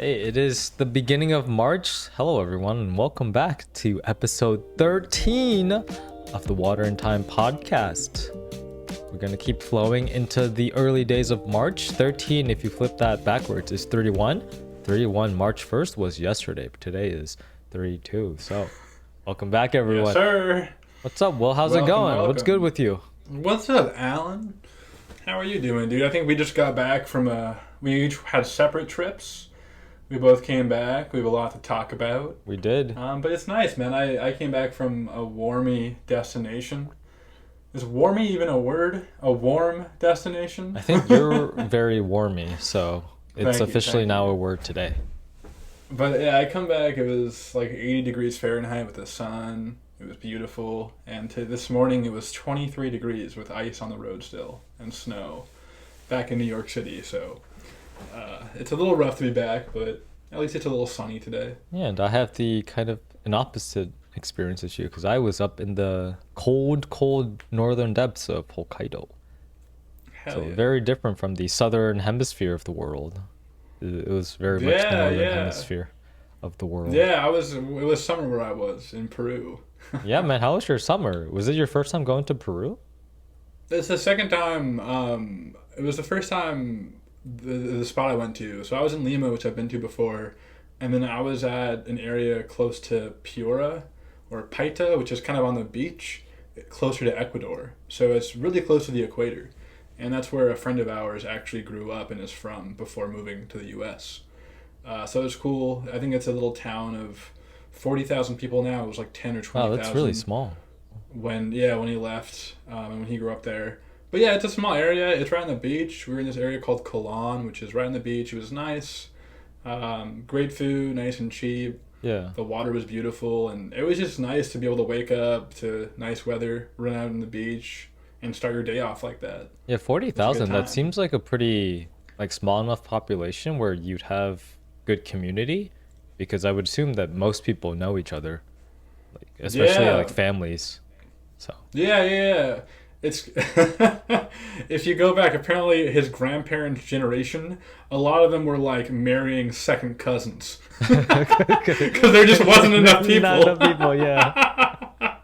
Hey, it is the beginning of March. Hello, everyone, and welcome back to episode 13 of the Water and Time podcast. We're going to keep flowing into the early days of March. 13, if you flip that backwards, is 31. 31, March 1st was yesterday, but today is 32. So, welcome back, everyone. Yes, sir. What's up, Will? How's it going? What's good with you? What's up, Alan? How are you doing, dude? I think we just got back from we each had separate trips. We both came back. We have a lot to talk about. We did. But it's nice, man. I came back from a warmy destination. Is warmy even a word? A warm destination? I think you're very warmy, so it's officially now you. a word today. But yeah, I come back. It was like 80 degrees Fahrenheit with the sun. It was beautiful. And this morning it was 23 degrees with ice on the road still and snow back in New York City. So it's a little rough to be back, but at least it's a little sunny today. Yeah, and I have the kind of an opposite experience as you because I was up in the cold northern depths of Hokkaido. Hell yeah. Very different from the southern hemisphere of the world. It was very much the northern hemisphere of the world. Yeah, it was summer where I was in Peru. Yeah, man, how was your summer? Was it your first time going to Peru? It's the second time. It was the first time the spot I went to. So I was in Lima, which I've been to before, and then I was at an area close to Piura or Paita, which is kind of on the beach, closer to Ecuador. So it's really close to the equator, and that's where a friend of ours actually grew up and is from before moving to the U.S. So it's cool. I think it's a little town of 40,000 people now. It was like 10 or 20,000. Oh, that's really small. When he left and when he grew up there. But yeah, it's a small area. It's right on the beach. We were in this area called Colan, which is right on the beach. It was nice. Great food, nice and cheap. Yeah. The water was beautiful, and it was just nice to be able to wake up to nice weather, run out on the beach, and start your day off like that. Yeah, 40,000, that seems like a pretty small enough population where you'd have good community, because I would assume that most people know each other, especially families. So. Yeah. It's if you go back, apparently his grandparents' generation, a lot of them were marrying second cousins because there just wasn't enough people. Not enough people, yeah.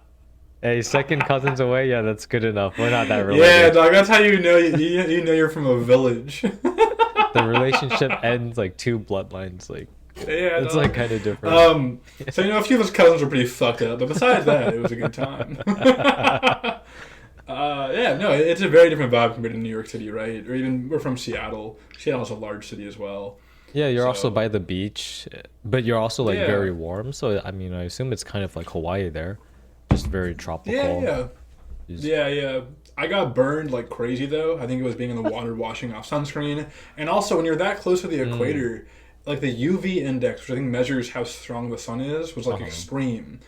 Hey, second cousins away, yeah, that's good enough. We're not that related. Yeah, dog, that's how you know you know you're from a village. The relationship ends two bloodlines, yeah, it's kind of different. So a few of his cousins were pretty fucked up, but besides that, it was a good time. It's a very different vibe compared to New York City, right? Or even we're from Seattle. Seattle's a large city as well. Yeah, you're also by the beach, but you're also very warm. So I mean, I assume it's kind of like Hawaii there, just very tropical. Yeah. I got burned like crazy though. I think it was being in the water washing off sunscreen, and also when you're that close to the equator, the UV index, which I think measures how strong the sun is, was extreme.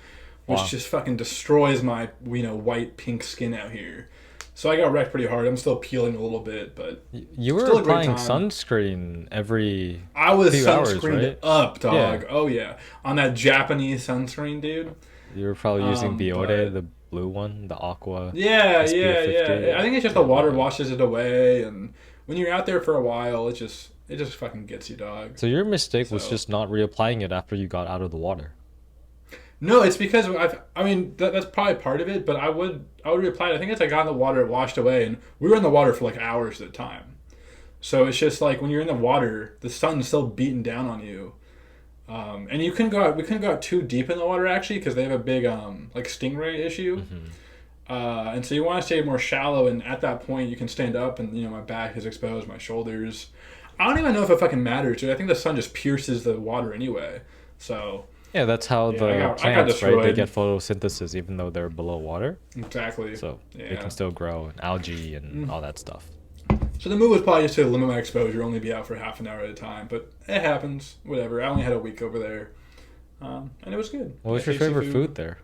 Which just fucking destroys my, white, pink skin out here. So I got wrecked pretty hard. I'm still peeling a little bit, but you were applying sunscreen every I was few sunscreened hours, right? up, dog. Yeah. Oh, yeah. On that Japanese sunscreen, dude. You were probably using BROWT, the blue one, the aqua. Yeah. I think it's just the water washes it away, and when you're out there for a while, it just fucking gets you, dog. So your mistake was just not reapplying it after you got out of the water. No, it's because that's probably part of it, but I would reapply it. I think as I got in the water, it washed away, and we were in the water for hours at a time. So it's just when you're in the water, the sun's still beating down on you, and you couldn't go out. We couldn't go out too deep in the water actually because they have a big stingray issue, and so you want to stay more shallow. And at that point, you can stand up, and my back is exposed, my shoulders. I don't even know if it fucking matters, dude. I think the sun just pierces the water anyway, so. Yeah, that's how the plants, right? They get photosynthesis even though they're below water. Exactly. So they can still grow and algae and all that stuff. So the move was probably just to limit my exposure, only be out for half an hour at a time. But it happens. Whatever. I only had a week over there. And it was good. What was your favorite food there?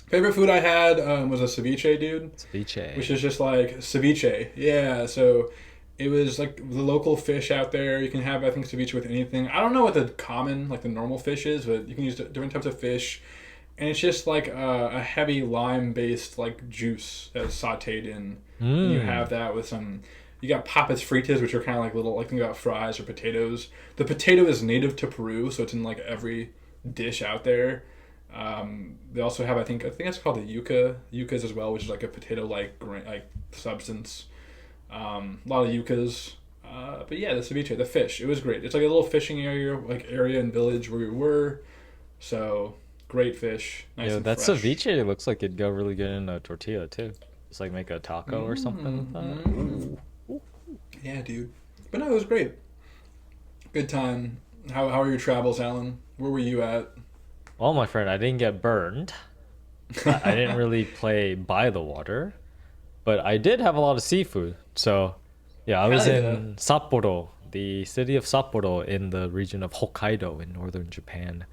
Favorite food I had was a ceviche, dude. Ceviche. Which is just ceviche. Yeah, so it was the local fish out there. You can have, I think, ceviche with anything. I don't know what the common, the normal fish is, but you can use different types of fish. And it's just a heavy lime-based juice that's sauteed in. And you have that with some You got papas fritas, which are kind of like little, like think about fries or potatoes. The potato is native to Peru, so it's in like every dish out there. They also have, I think it's called the yucas as well, which is like a potato-like like substance. A lot of yucas. But yeah, the ceviche, the fish, it was great. It's like a little fishing area and village where we were. So great fish, nice Yeah, and that fresh. ceviche looks like it'd go really good in a tortilla too. Just like make a taco or something with that. Yeah, dude. But no, it was great. Good time. How are your travels, Alan? Where were you at? Well, my friend, I didn't get burned. I didn't really play by the water, but I did have a lot of seafood. So, yeah, I was Hell yeah. in Sapporo, the city of Sapporo in the region of Hokkaido in northern Japan.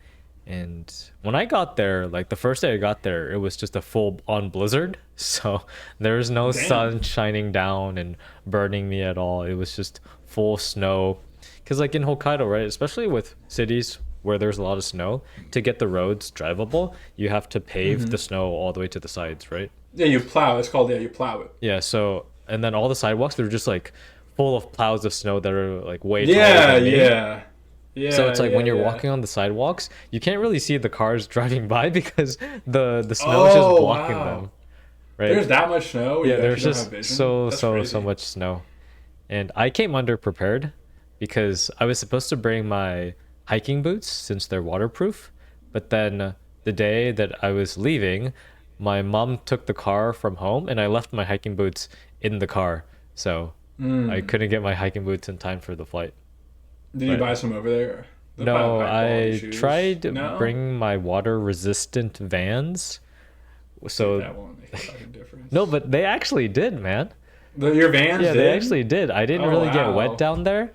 And when I got there, like the first day I got there, it was just a full on blizzard. So there was no Damn. sun shining down and burning me at all. It was just full snow. Because, like in Hokkaido, right, especially with cities where there's a lot of snow, to get the roads drivable, you have to pave the snow all the way to the sides, right? Yeah, you plow. It's called, yeah, you plow it. Yeah, so, and then all the sidewalks, they're just like full of clouds of snow that are like way taller Yeah, than me. yeah. Yeah, So it's like yeah, when you're yeah. walking on the sidewalks, you can't really see the cars driving by because the snow is just Oh, blocking wow. them, right? There's that much snow? Yeah, You there's actually don't have just vision? That's so crazy. much snow. And I came underprepared because I was supposed to bring my hiking boots since they're waterproof, but then the day that I was leaving, my mom took the car from home and I left my hiking boots in the car. So I Mm. couldn't get my hiking boots in time for the flight. Did you But buy some over there? They're probably no, high quality I shoes. tried No? bringing my water resistant Vans. Dude, So that won't make a fucking difference. no, but they actually did, man. Your Vans Yeah, they did? actually did. I didn't Oh, really get wet wow. down there.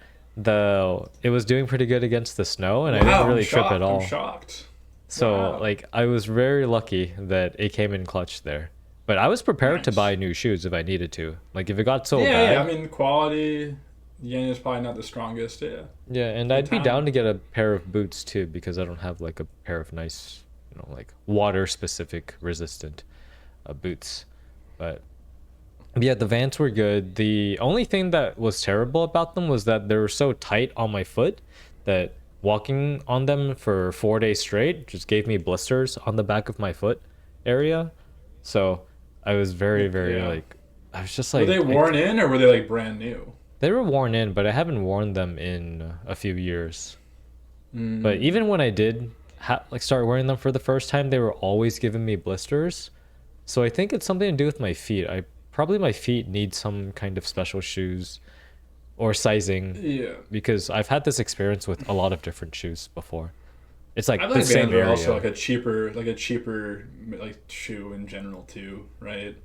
It was doing pretty good against the snow and I didn't Wow, I'm really trip at shocked. I'm all. shocked. So Wow. like I was very lucky that it came in clutch there. But I was prepared to Nice. buy new shoes if I needed to. Like if it got so Yeah, yeah. I bad. mean, quality, yen is probably not the strongest. Yeah. Yeah, and Good I'd be down time. to get a pair of boots too because I don't have like a pair of nice, like water specific resistant boots. But yeah, the Vans were good. The only thing that was terrible about them was that they were so tight on my foot that walking on them for 4 days straight just gave me blisters on the back of my foot area. So I was very Yeah. like, I was just Were like, they worn in or were they like brand new? they were worn in, but I haven't worn them in a few years. But Mm. even when I did like start wearing them for the first time, they were always giving me blisters. So I think it's something to do with my feet. My feet need some kind of special shoes or sizing Yeah. because I've had this experience with a lot of different shoes before. It's I like the think same Vans are area. also like a cheaper like shoe in general too, right?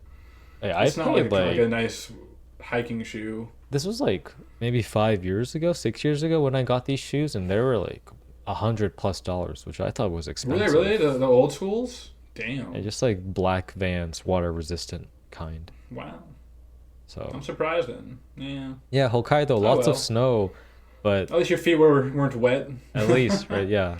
Yeah, I It's not paid like a nice hiking shoe. this was like maybe 5 years ago, 6 years ago when I got these shoes, and they were like $100+, which I thought was Were they expensive. really the old schools? Yeah, Damn. just like black Vans, water resistant kind. Wow. So I'm surprised then. Yeah. yeah, Hokkaido, lots of Well. snow, but At least your feet weren't wet. at least, right? Yeah,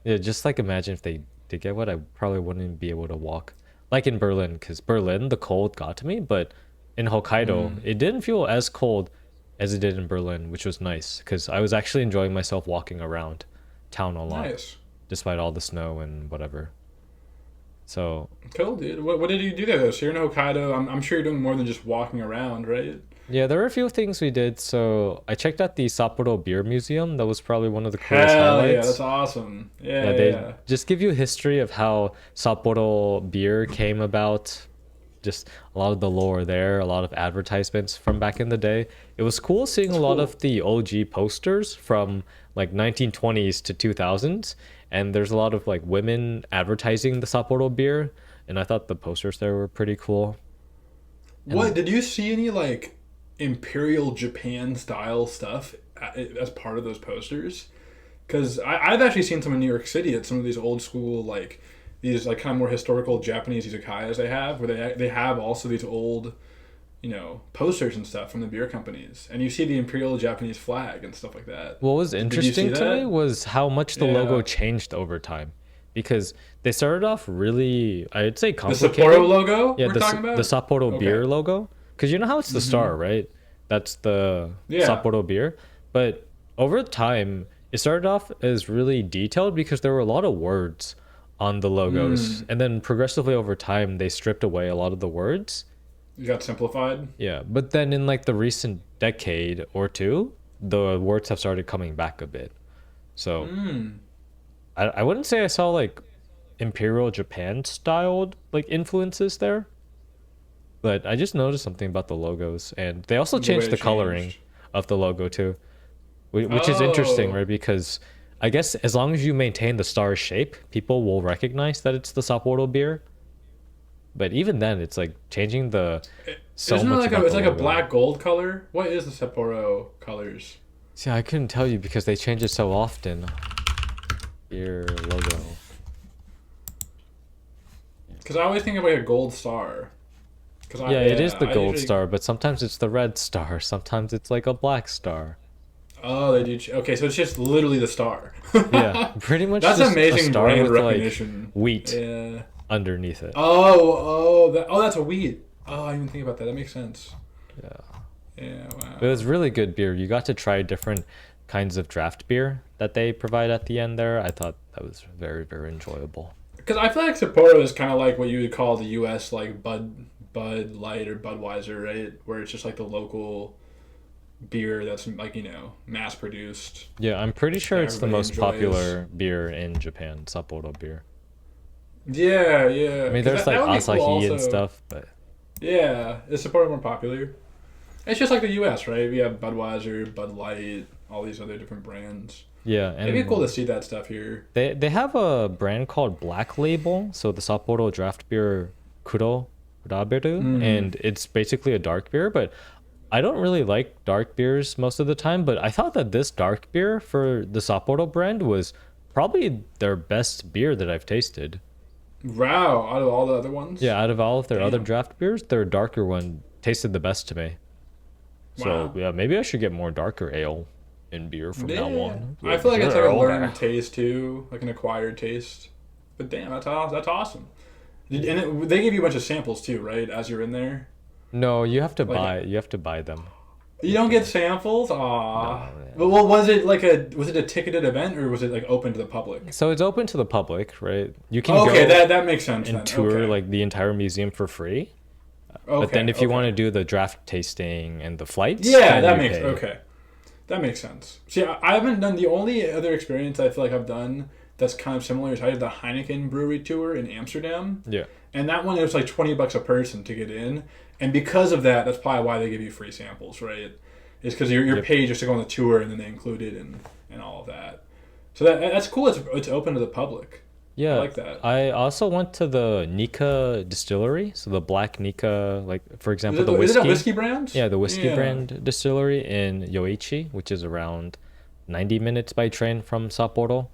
yeah. Just like imagine if they did get wet, I probably wouldn't be able to walk. Like in Berlin, because Berlin, the cold got to me, but in Hokkaido, it didn't feel as cold as it did in Berlin, which was nice because I was actually enjoying myself walking around town a lot, Nice. despite all the snow and whatever. So Cool, dude. What did you do there though? So you're in Hokkaido. I'm sure you're doing more than just walking around, right? yeah, there were a few things we did. So I checked out the Sapporo Beer Museum. That was probably one of the coolest Hell yeah, highlights. that's awesome. Yeah, Yeah, yeah, they yeah. just give you a history of how Sapporo beer came about, just a lot of the lore there, a lot of advertisements from back in the day. It was cool seeing a lot cool. of the OG posters from like 1920s to 2000s, and there's a lot of like women advertising the Sapporo beer, and I thought the posters there were pretty cool. What did you see any like Imperial Japan style stuff as part of those posters? Because I've actually seen some in New York City at some of these old school like these like kind of more historical Japanese izakayas they have, where they have also these old posters and stuff from the beer companies, and you see the Imperial Japanese flag and stuff like that. What was Did you see interesting to me that? was how much the Yeah. logo changed over time, because they started off really, I'd say, The complicated. Sapporo logo Yeah, we're the talking about? the Sapporo Okay. beer logo, because you know how it's the star, right? That's the Yeah. Sapporo beer. But over time, it started off as really detailed because there were a lot of words on the logos. And then progressively over time, they stripped away a lot of the words. You got simplified. Yeah. But then in like the recent decade or two, the words have started coming back a bit. So I wouldn't say I saw like Imperial Japan styled like influences there. But I just noticed something about the logos, and they also The way changed it the coloring changed. of the logo too, which is interesting, Oh. right? Because I guess as long as you maintain the star shape, people will recognize that it's the Sapporo beer. But even then, it's like changing the so Isn't it much like about it's the like a logo. black gold color? What is the Sapporo colors? See, I couldn't tell you because they change it so often. Beer logo. Because I always think of like a gold star. Yeah, it is the I gold usually- star, but sometimes it's the red star. Sometimes it's like a black star. Oh, they do. Okay, so it's just literally the star. Yeah, pretty much. That's just a amazing star brand with, recognition. Like, wheat Yeah. underneath it. That's a wheat. Oh, I didn't even think about that. That makes sense. Yeah. Yeah, wow. It was really good beer. You got to try different kinds of draft beer that they provide at the end there. I thought that was very, very enjoyable. Because I feel like Sapporo is kind of like what you would call the U.S. like Bud Light or Budweiser, right? Where it's just like the local beer that's like mass produced. Yeah, I'm pretty sure it's the Everybody most enjoys. popular beer in Japan, Sapporo beer. Yeah, yeah. I mean, there's like Asahi and stuff, but Yeah, is Sapporo more popular? It's just like the U.S., right? We have Budweiser, Bud Light, all these other different brands. yeah, and It'd be cool to see that stuff here. they have a brand called Black Label, so the Sapporo draft beer Kuro Raberu, and it's basically a dark beer, but I don't really like dark beers most of the time, but I thought that this dark beer for the Sapporo brand was probably their best beer that I've tasted. Wow, out of all the other ones? Yeah, out of all of their other Damn. draft beers, their darker one tasted the best to me. So Wow. yeah, maybe I should get more darker ale in beer from now on. I feel like it's like a Yeah, learned taste too, like an acquired taste. But damn, that's awesome. They give you a bunch of samples too, right? As you're in there, No, you have to Like- buy. You have to buy them. you don't get samples. Aw. No, yeah. But well, was it a ticketed event or was it like open to the public? So it's open to the public, right? You can Okay, go that makes sense. and then. tour Okay. like the entire museum for free. Okay, But then if you okay. want to do the draft tasting and the flights, Yeah, then that you makes pay. okay. That makes sense. See, I haven't done the only other experience I feel like I've done that's kind of similar is I did the Heineken brewery tour in Amsterdam. Yeah. And that one, it was like $20 a person to get in. And because of that, that's probably why they give you free samples, right? It's because you're Yep. paid just to go on the tour and then they include it and all of that. So that's cool. It's open to the public. Yeah, I like that. I also went to the Nikka distillery, so the black Nikka, like for Is example, it, the is whiskey. it a whiskey brand? Yeah, the whiskey Yeah. brand distillery in Yoichi, which is around 90 minutes by train from Sapporo.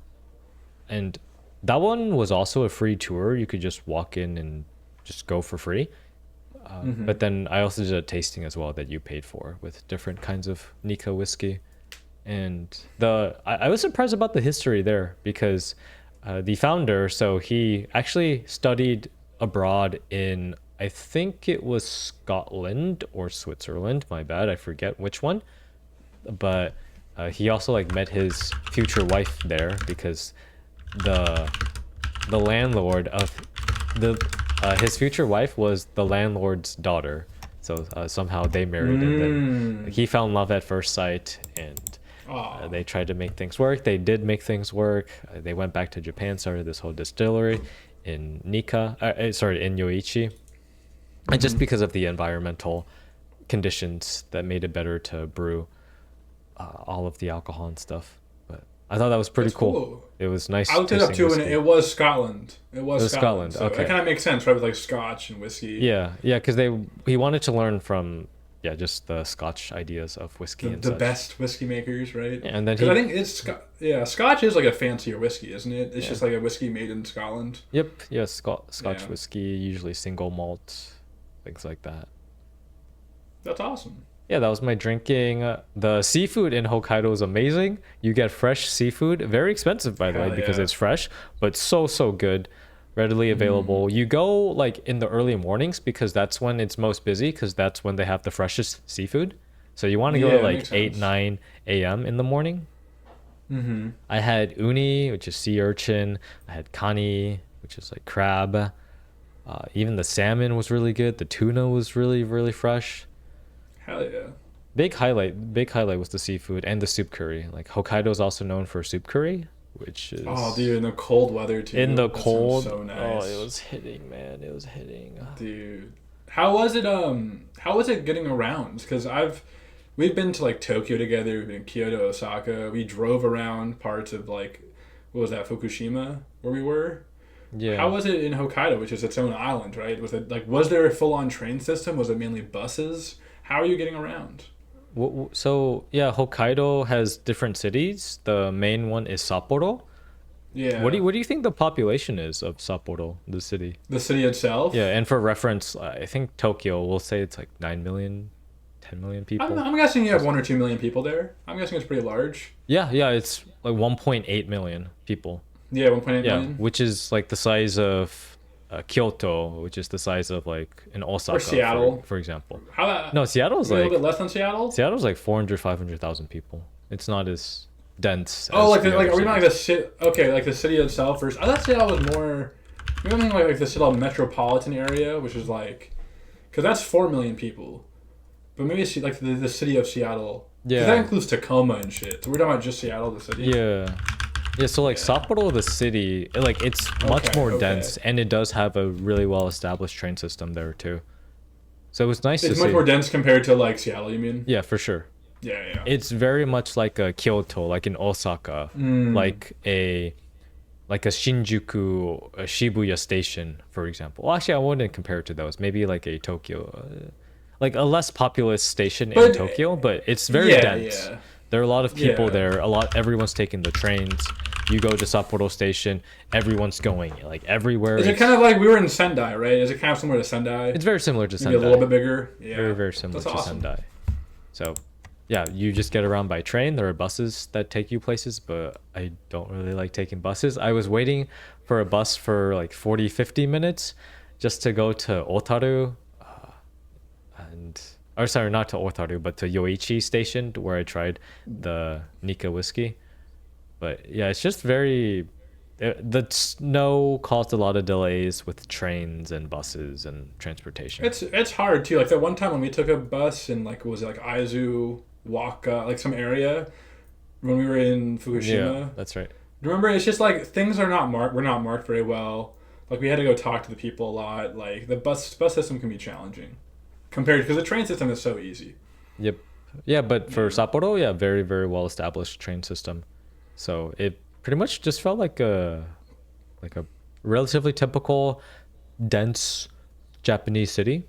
And that one was also a free tour. You could just walk in and just go for free. But then I also did a tasting as well that you paid for with different kinds of Nikka whiskey. And I was surprised about the history there because the founder, so he actually studied abroad in, I think it was Scotland or Switzerland. My bad, I forget which one. But he also like met his future wife there because the landlord of his future wife was the landlord's daughter. So somehow they married, and then he found love at first sight, and Aw. they tried to make things work. They did make things work. They went back to Japan, started this whole distillery in in Yoichi, and just because of the environmental conditions that made it better to brew all of the alcohol and stuff. But I thought that was pretty That's cool. cool. It was nice. I looked it up tasting too, and whiskey. it was Scotland. It was Scotland, So okay. it kind of makes sense, right? With like Scotch and whiskey. Yeah, because he wanted to learn from just the Scotch ideas of whiskey and The such. best whiskey makers, right? Yeah, and then 'Cause I think Scotch is like a fancier whiskey, isn't it? It's Yeah. just like a whiskey made in Scotland. Yep, yeah, Scotch Yeah. whiskey, usually single malt, things like that. That's awesome. Yeah, that was my drinking. The seafood in Hokkaido is amazing. You get fresh seafood, very expensive by the way Hell because yeah. it's fresh, but so good, readily available. You go like in the early mornings because that's when it's most busy because that's when they have the freshest seafood. So you want to go Yeah, at like makes 8, sense. 9 a.m. in the morning. Mm-hmm. I had uni, which is sea urchin. I had kani, which is like crab. Even the salmon was really good. The tuna was really, really fresh. Hell yeah. Big highlight was the seafood and the soup curry. Like Hokkaido is also known for soup curry, which Oh, is dude, in the cold weather in the too. That sounds cold. so Oh, it nice. was hitting, man. It was hitting. Dude, how was it? How was it getting around? Because we've been to like Tokyo together. We've been to Kyoto, Osaka. We drove around parts of like, what was that, Fukushima, where we were. How Yeah. was it in Hokkaido, which is its own island, right? Was there a full on train system? Was it mainly buses? How are you getting around? So yeah, Hokkaido has different cities. The main one is Sapporo. Yeah, What do you think the population is of Sapporo, the city? the city itself. Yeah, and for reference, I think Tokyo, we'll say it's like 9 million, 10 million people. I'm guessing you have 1 or 2 million people there. I'm guessing it's pretty large. Yeah, it's like 1.8 million people. Yeah, 1.8 Yeah, million. which is like the size of Kyoto, which is the size of like in Or Osaka, Seattle. for example. How that? No, Seattle's A little like bit less than Seattle. 500,000 people. It's not as dense Oh, as like the like other are we not like cities. the city? Okay, like the city itself. Versus, I thought Seattle was more. Maybe I'm thinking like the Seattle metropolitan area, which is like, because that's 4 million people. But maybe like the city of Seattle. Because that Yeah. includes Tacoma and shit. So we're talking about just Seattle, the city. Yeah. Yeah, so like Yeah. Sapporo, the city, like it's much Okay, more okay. dense and it does have a really well established train system there too. So it was nice to It's much see. more dense compared to like Seattle. You mean? Yeah, for sure. Yeah, yeah. It's very much like a Kyoto, like in Osaka, Mm. like a Shinjuku, a Shibuya station, for example. Well, actually, I wouldn't compare it to those. Maybe like a Tokyo, like a less populous station in But- Tokyo, but it's very Yeah, dense. yeah. There are a lot of people Yeah. there. Everyone's taking the trains. You go to Sapporo Station, everyone's going. Like everywhere. Is it it's, kind of like we were in Sendai, right? Is it kind of similar to Sendai? it's very similar to Maybe a Sendai. little bit bigger. Yeah. Very, very similar That's to awesome. Sendai. So, yeah, you just get around by train. There are buses that take you places, but I don't really like taking buses. I was waiting for a bus for like 40, 50 minutes just to go to Otaru or sorry, not to Otaru, but to Yoichi Station where I tried the Nikka Whisky. But yeah, it's just the snow caused a lot of delays with trains and buses and transportation. It's hard too. Like that one time when we took a bus in like was it like Aizu, Waka, like some area when we were in Fukushima. Yeah, that's right. Remember, it's just like things are not marked. We're not marked very well. Like we had to go talk to the people a lot. Like the bus system can be challenging compared because the train system is so easy. Yep. Yeah, but for Sapporo, yeah, very, very well established train system. So it pretty much just felt like a relatively typical dense Japanese city.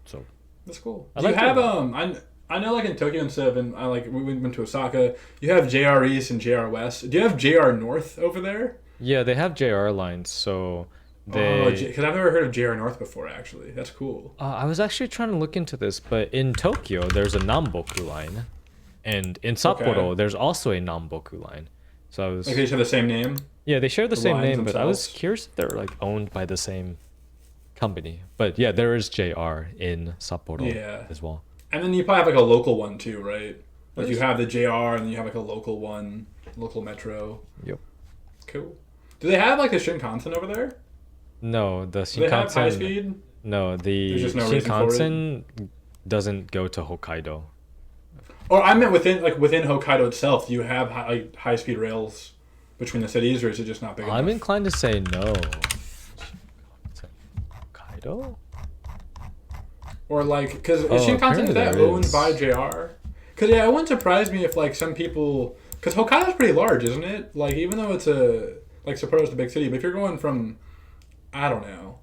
So That's cool. I Do you liked have it. I know like in Tokyo and stuff, and I like we went to Osaka. You have JR East and JR West. Do you have JR North over there? yeah, they have JR lines, so Oh, they because I've never heard of JR North before. Actually, that's cool. I was actually trying to look into this, but in Tokyo there's a Namboku line, and in Sapporo Okay. there's also a Namboku line. So I was Like they each have the same name. yeah, they share the same lines name, but I was themselves. curious if they're like owned by the same company. But yeah, there is JR in Sapporo Yeah. as well. And then you probably have like a local one too, right? Like you Yes. have the JR and then you have like a local one, local metro. Yep. Cool. Do they have like the Shinkansen over there? No, the Do they have high Shinkansen. speed? No, the There's just no reason for it? Shinkansen doesn't go to Hokkaido. Or I meant within Hokkaido itself. Do you have high speed rails between the cities, or is it just not big I'm enough? inclined to say no. Hokkaido? Or like, because is Oh, Shinkansen apparently is that there owned is. by JR? Because yeah, it wouldn't surprise me if like some people, because Hokkaido's pretty large, isn't it? Like even though it's Sapporo's a big city, but if you're going from, I don't know.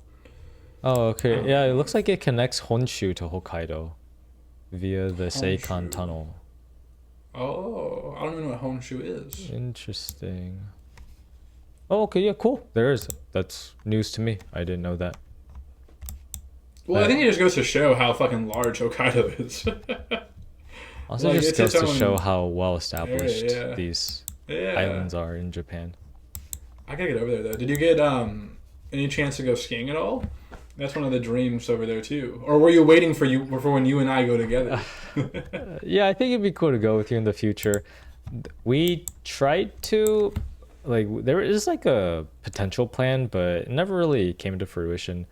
Oh, okay. Yeah, it looks like it connects Honshu to Hokkaido via the Seikan Honshu. Tunnel. Oh, I don't even know what Honshu is. Interesting. Oh, okay. Yeah, cool. There is. That's news to me. I didn't know that. Well, I think it just goes to show how fucking large Hokkaido is. Also, Like, just it's goes its to own show how well established area, yeah. these Yeah. islands are in Japan. I gotta get over there though. Did you get any chance to go skiing at all? That's one of the dreams over there too. Or were you waiting for when you and I go together? Yeah, I think it'd be cool to go with you in the future. We tried to, like, there is like a potential plan, but it never really came to fruition.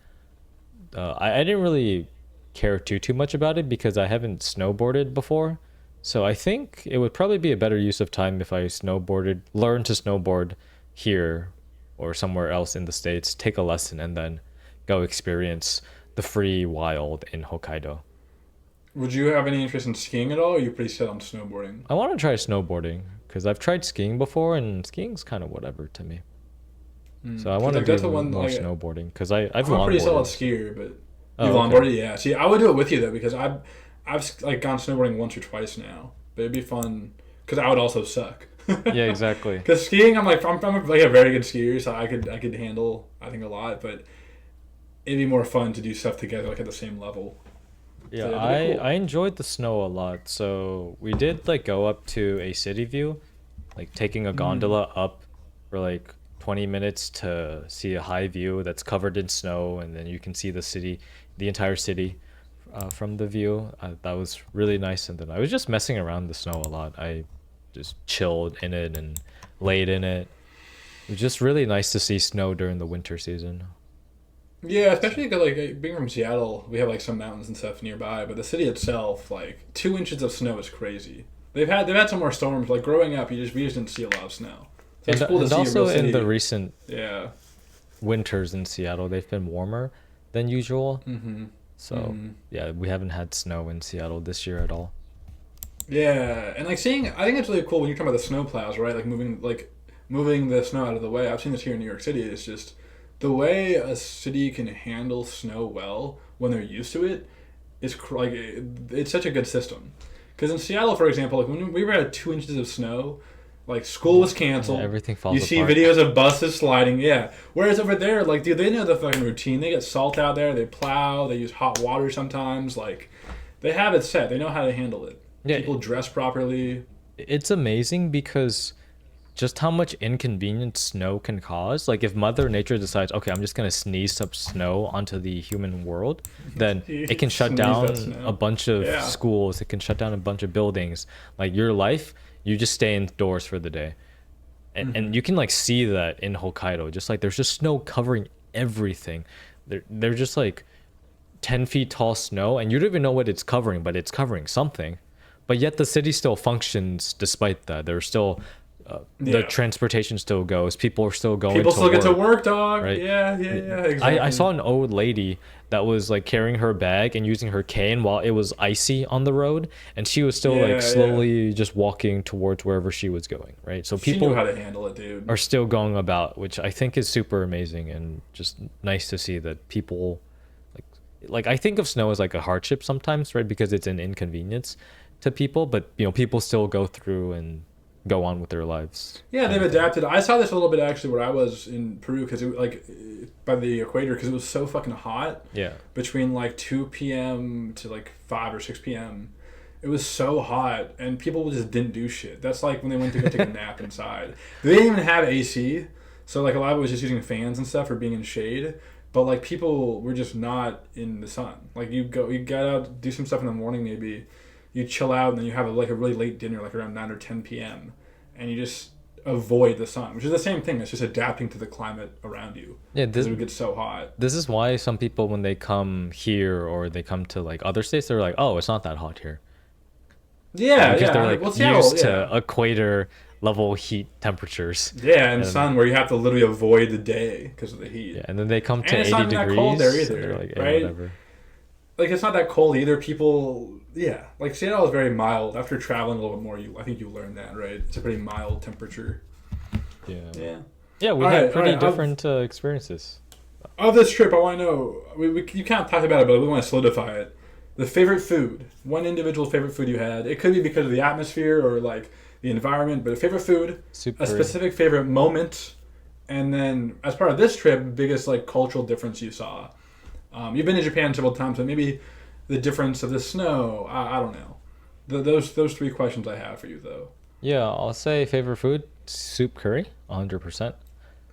I didn't really care too much about it because I haven't snowboarded before. So I think it would probably be a better use of time if I learn to snowboard here or somewhere else in the States, take a lesson, and then go experience the free wild in Hokkaido. Would you have any interest in skiing at all? Or are you pretty set on snowboarding? I want to try snowboarding because I've tried skiing before, and skiing's kind of whatever to me. So I want to That's do the one more like snowboarding because I've I'm a pretty solid longboarded. skier, but you Oh, okay. longboarded, yeah. See, I would do it with you though because I've like gone snowboarding once or twice now, but it'd be fun because I would also suck. Yeah, exactly. Because skiing, I'm like a very good skier, so I could handle I think a lot, but it'd be more fun to do stuff together like at the same level. Yeah, So that'd be cool. I enjoyed the snow a lot. So we did like go up to a city view, like taking a Mm. gondola up for like 20 minutes to see a high view that's covered in snow, and then you can see the city, the entire city, from the view. That was really nice. And then I was just messing around the snow a lot. I just chilled in it and laid in it. It was just really nice to see snow during the winter season. Yeah, especially 'cause, like being from Seattle, we have like some mountains and stuff nearby, but the city itself, like 2 inches of snow is crazy. They've had some more storms. Like growing up, we just didn't see a lot of snow. So it's cool to And see a real also in the city. recent Yeah. winters in Seattle, they've been warmer than usual. Mm-hmm. So Mm-hmm. yeah, we haven't had snow in Seattle this year at all. Yeah, and like seeing, I think it's really cool when you're talking about the snow plows, right? Like moving the snow out of the way. I've seen this here in New York City. It's just the way a city can handle snow well when they're used to it is it's such a good system. Because in Seattle, for example, like when we were at 2 inches of snow, like school was Yeah, canceled. everything You falls see apart. videos of buses sliding, yeah. Whereas over there, like, dude, they know the fucking routine. They get salt out there, they plow, they use hot water sometimes. Like, they have it set. They know how to handle it. Yeah, People dress properly. it's amazing because just how much inconvenience snow can cause. Like if Mother Nature decides, okay, I'm just gonna sneeze some snow onto the human world, then it can shut Sneeze that down a snow. bunch of Yeah. schools. It can shut down a bunch of buildings. Like your life, you just stay indoors for the day. And you can like see that in Hokkaido. Just like there's just snow covering everything. They're just like 10 feet tall snow, and you don't even know what it's covering, but it's covering something. But yet the city still functions despite that. There's still the Yeah. transportation still goes. People are still going People to still get to work, work, dog. right? Yeah, I exactly. saw an old lady that was like carrying her bag and using her cane while it was icy on the road, and she was still like Yeah. slowly just walking towards wherever she was going, right? So She knew people how to handle it, dude. are still going about, which I think is super amazing and just nice to see that people like I think of snow as like a hardship sometimes, right? Because it's an inconvenience to people, but people still go through and go on with their lives. Yeah, Kind they've of thing. adapted. I saw this a little bit actually where I was in Peru because by the equator because it was so fucking hot Yeah. between like 2 p.m. to like 5 or 6 p.m. It was so hot and people just didn't do shit. That's like when they went to go take a nap inside. They didn't even have AC, so like a lot of it was just using fans and stuff or being in shade. But like people were just not in the sun. Like you got out, do some stuff in the morning maybe, you chill out and then you have like a really late dinner like around 9 or 10 p.m. and you just avoid the sun, which is the same thing. It's just adapting to the climate around you Yeah, because it would get so hot. this is why some people when they come here or they come to like other states, they're like, "Oh, it's not that hot here." Yeah, Because they're yeah. like Well, Seattle, used yeah. to equator level heat temperatures. Yeah, and And sun where you have to literally avoid the day because of the heat. yeah, and then they come to And it's 80 not even that cold there degrees and they're either, like, "Eh, right? whatever." Like it's not that cold either. People, yeah, like Seattle is very mild. After traveling a little bit more, I think you learn that, right? It's a pretty mild temperature. Yeah. Yeah. Yeah, we All had right, pretty all right. different experiences. Of this trip, I want to know. You kind of talked about it, but we want to solidify it. The favorite food. One individual favorite food you had. It could be because of the atmosphere or like the environment, but a favorite food, Super. a specific favorite moment, and then as part of this trip, biggest like cultural difference you saw. You've been to Japan several times, but maybe the difference of the snow. I don't know. Those three questions I have for you though. Yeah, I'll say favorite food, soup curry, 100%.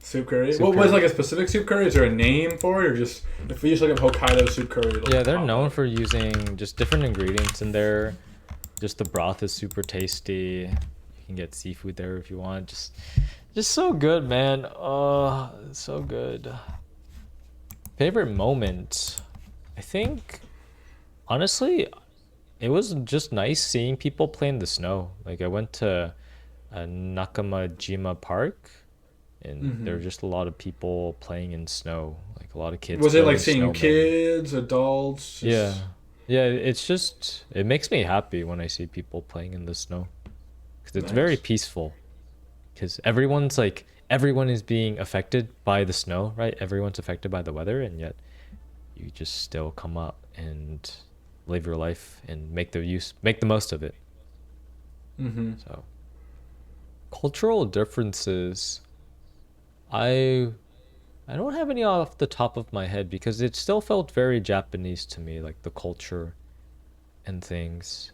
Soup curry. Soup What curry. was like a specific soup curry? Is there a name for it, or just if we just look up Hokkaido soup curry? Yeah, they're known for using just different ingredients in there. Just the broth is super tasty. You can get seafood there if you want. Just so good, man. Oh, so good. Favorite moment? I think, honestly, it was just nice seeing people play in the snow. Like I went to Nakamajima Park, and there were just a lot of people playing in snow. Like a lot of kids. Was it like building seeing snowmen. kids, adults? Yeah. Yeah, it makes me happy when I see people playing in the snow. Because it's very Nice. peaceful. Because everyone is being affected by the snow, right? Everyone's affected by the weather, and yet you just still come up and live your life and make the most of it. Mm-hmm. So, cultural differences, I I don't have any off the top of my head because it still felt very Japanese to me, like the culture and things.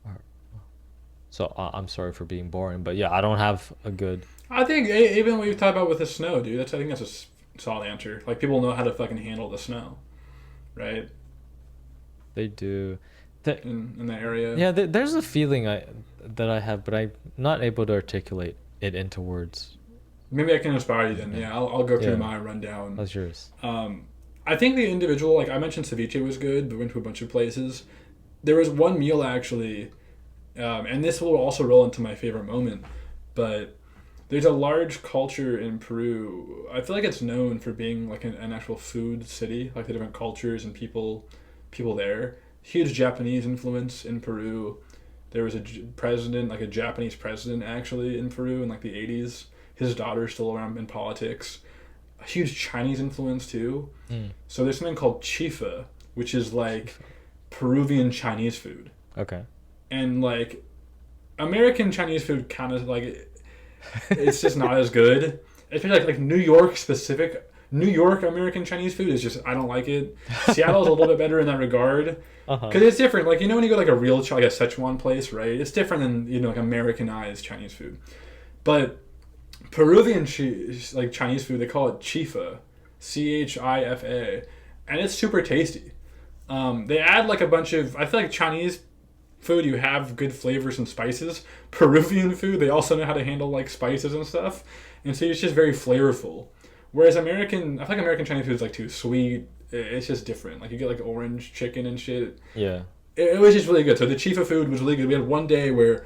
Are- So I'm sorry for being boring, but yeah, I don't have a good. I think even what you talk about with the snow, dude. I think that's a solid answer. Like people know how to fucking handle the snow, right? They do. The, In that area. yeah, there's a feeling that I have, but I'm not able to articulate it into words. Maybe I can inspire you then. Yeah, I'll go through Yeah. my rundown. How's yours? I think the individual, like I mentioned, ceviche was good. We went to a bunch of places. There was one meal actually, and this will also roll into my favorite moment, but there's a large culture in Peru. I feel like it's known for being like an actual food city, like the different cultures and people there. Huge Japanese influence in Peru. There was a president, like a Japanese president actually in Peru in like the 80s. His daughter's still around in politics. A huge Chinese influence too. So there's something called chifa, which is like Peruvian Chinese food. Okay. And like American Chinese food kind of like it's just not as good. Especially like New York specific. New York American Chinese food is just I don't like it. Seattle's a little bit better in that regard because it's different. Like when you go to like a real like a Szechuan place, right? It's different than like Americanized Chinese food. But Peruvian like Chinese food, they call it chifa, chifa, and it's super tasty. They add like a bunch of I feel like Chinese food you have good flavors and spices. Peruvian food they also know how to handle like spices and stuff, and so it's just very flavorful. Whereas I feel like American Chinese food is like too sweet. It's just different. Like you get like orange chicken and shit. Yeah. It was just really good. So the chifa food was really good. We had one day where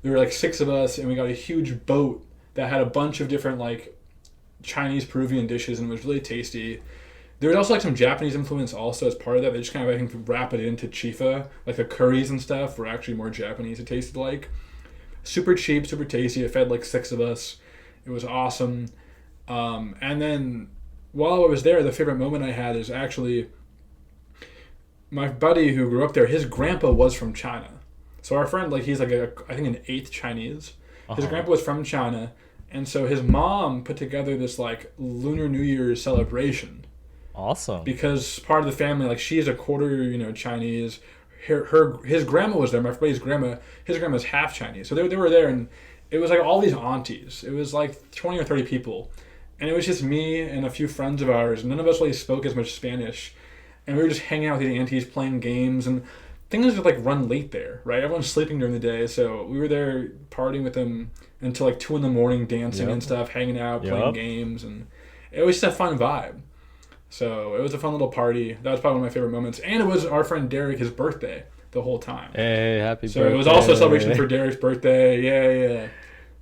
there were like 6 of us and we got a huge boat that had a bunch of different like Chinese Peruvian dishes and it was really tasty. There was also like some Japanese influence also as part of that. They just kind of I think wrap it into chifa. Like the curries and stuff were actually more Japanese. It tasted like super cheap, super tasty. It fed like 6 of us. It was awesome. And then while I was there, the favorite moment I had is actually my buddy who grew up there. His grandpa was from China, so our friend like he's like I think an 8th Chinese. His grandpa was from China, and so his mom put together this like Lunar New Year's celebration. Awesome. Because part of the family, like she's a quarter Chinese. His grandma was there. My buddy's grandma. His grandma's half Chinese, so they were there, and it was like all these aunties. It was like 20 or 30 people. And it was just me and a few friends of ours. None of us really spoke as much Spanish. And we were just hanging out with these aunties, playing games. And things would like run late there, right? Everyone's sleeping during the day. So we were there partying with them until like 2 in the morning, dancing and stuff, hanging out, playing games. And it was just a fun vibe. So it was a fun little party. That was probably one of my favorite moments. And it was our friend Derek, his birthday the whole time. Hey, happy birthday. So it was also a celebration for Derek's birthday. Yeah.